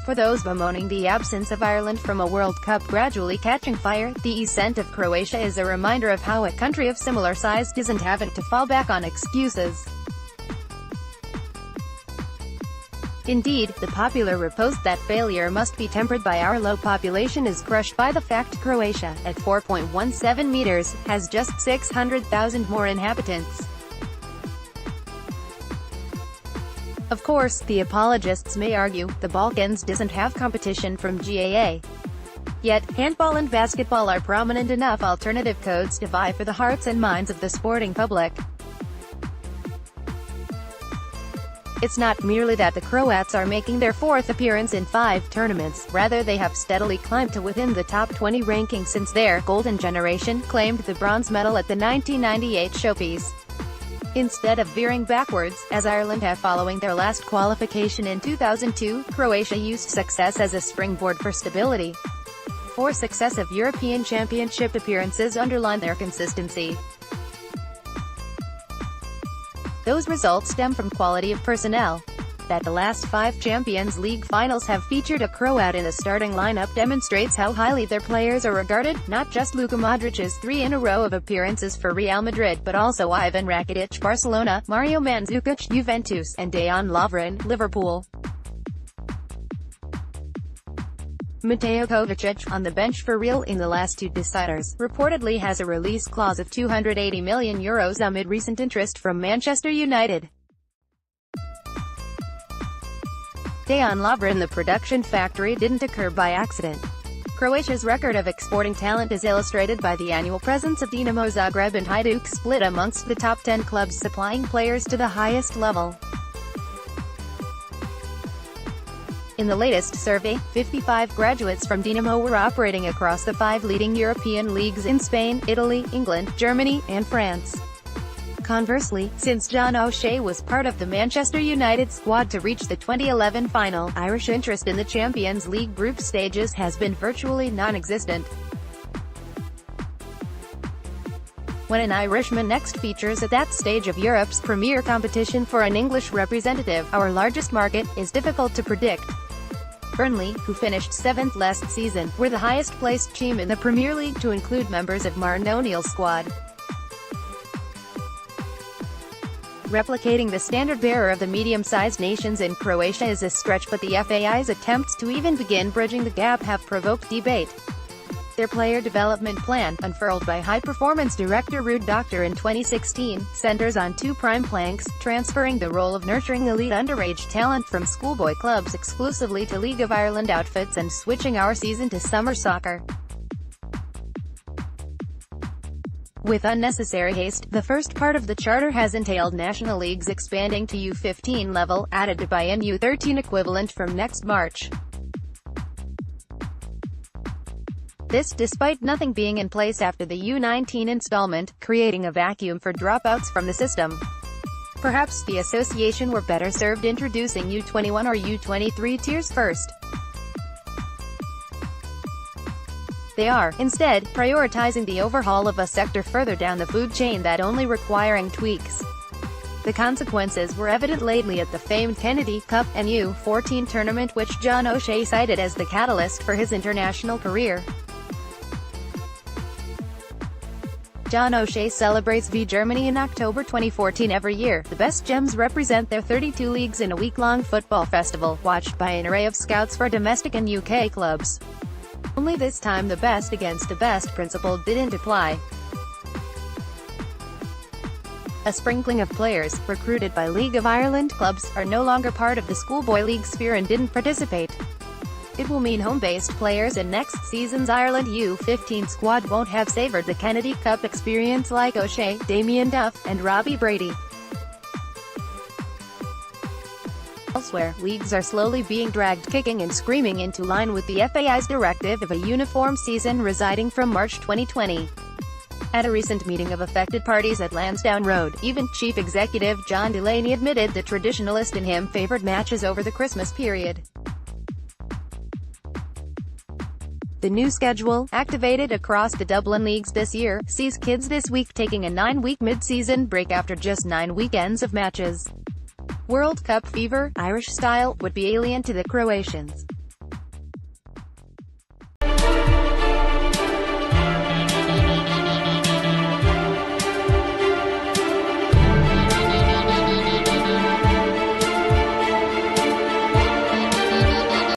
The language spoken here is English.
For those bemoaning the absence of Ireland from a World Cup gradually catching fire, the ascent of Croatia is a reminder of how a country of similar size doesn't have to fall back on excuses. Indeed, the popular riposte that failure must be tempered by our low population is crushed by the fact Croatia, at 4.17 meters, has just 600,000 more inhabitants. Of course, the apologists may argue, the Balkans doesn't have competition from GAA. Yet, handball and basketball are prominent enough alternative codes to vie for the hearts and minds of the sporting public. It's not merely that the Croats are making their fourth appearance in 5 tournaments, rather they have steadily climbed to within the top 20 ranking since their golden generation claimed the bronze medal at the 1998 showpiece. Instead of veering backwards, as Ireland have following their last qualification in 2002, Croatia used success as a springboard for stability. 4 successive European Championship appearances underline their consistency. Those results stem from quality of personnel. That the last 5 Champions League finals have featured a Croat in the starting lineup demonstrates how highly their players are regarded, not just Luka Modric's 3 in a row of appearances for Real Madrid but also Ivan Rakitic Barcelona, Mario Mandzukic Juventus, and Dejan Lovren Liverpool. Mateo Kovacic, on the bench for Real in the last 2 deciders, reportedly has a release clause of €280 million amid recent interest from Manchester United. Dejan Lovren. The production factory didn't occur by accident. Croatia's record of exporting talent is illustrated by the annual presence of Dinamo Zagreb and Hajduk Split amongst the top 10 clubs supplying players to the highest level. In the latest survey, 55 graduates from Dinamo were operating across the 5 leading European leagues in Spain, Italy, England, Germany, and France. Conversely, since John O'Shea was part of the Manchester United squad to reach the 2011 final, Irish interest in the Champions League group stages has been virtually non-existent. When an Irishman next features at that stage of Europe's premier competition for an English representative, our largest market, is difficult to predict. Burnley, who finished 7th last season, were the highest-placed team in the Premier League to include members of Martin O'Neill's squad. Replicating the standard-bearer of the medium-sized nations in Croatia is a stretch, but the FAI's attempts to even begin bridging the gap have provoked debate. Their player development plan, unfurled by high-performance director Ruud Doctor in 2016, centers on 2 prime planks, transferring the role of nurturing elite underage talent from schoolboy clubs exclusively to League of Ireland outfits and switching our season to summer soccer. With unnecessary haste, the first part of the charter has entailed national leagues expanding to U15 level, added to by an U13 equivalent from next March. This despite nothing being in place after the U19 installment, creating a vacuum for dropouts from the system. Perhaps the association were better served introducing U21 or U23 tiers first. They are, instead, prioritizing the overhaul of a sector further down the food chain that only requiring tweaks. The consequences were evident lately at the famed Kennedy Cup and U14 tournament, which John O'Shea cited as the catalyst for his international career. John O'Shea celebrates v Germany in October 2014 every year. The best gems represent their 32 leagues in a week-long football festival, watched by an array of scouts for domestic and UK clubs. Only this time the best against the best principle didn't apply. A sprinkling of players, recruited by League of Ireland clubs, are no longer part of the schoolboy league sphere and didn't participate. It will mean home-based players in next season's Ireland U15 squad won't have savoured the Kennedy Cup experience like O'Shea, Damien Duff, and Robbie Brady. Elsewhere, leagues are slowly being dragged kicking and screaming into line with the FAI's directive of a uniform season residing from March 2020. At a recent meeting of affected parties at Lansdowne Road, even Chief Executive John Delaney admitted the traditionalist in him favoured matches over the Christmas period. The new schedule, activated across the Dublin leagues this year, sees Kids this week taking a 9-week mid-season break after just 9 weekends of matches. World Cup fever, Irish style, would be alien to the Croatians.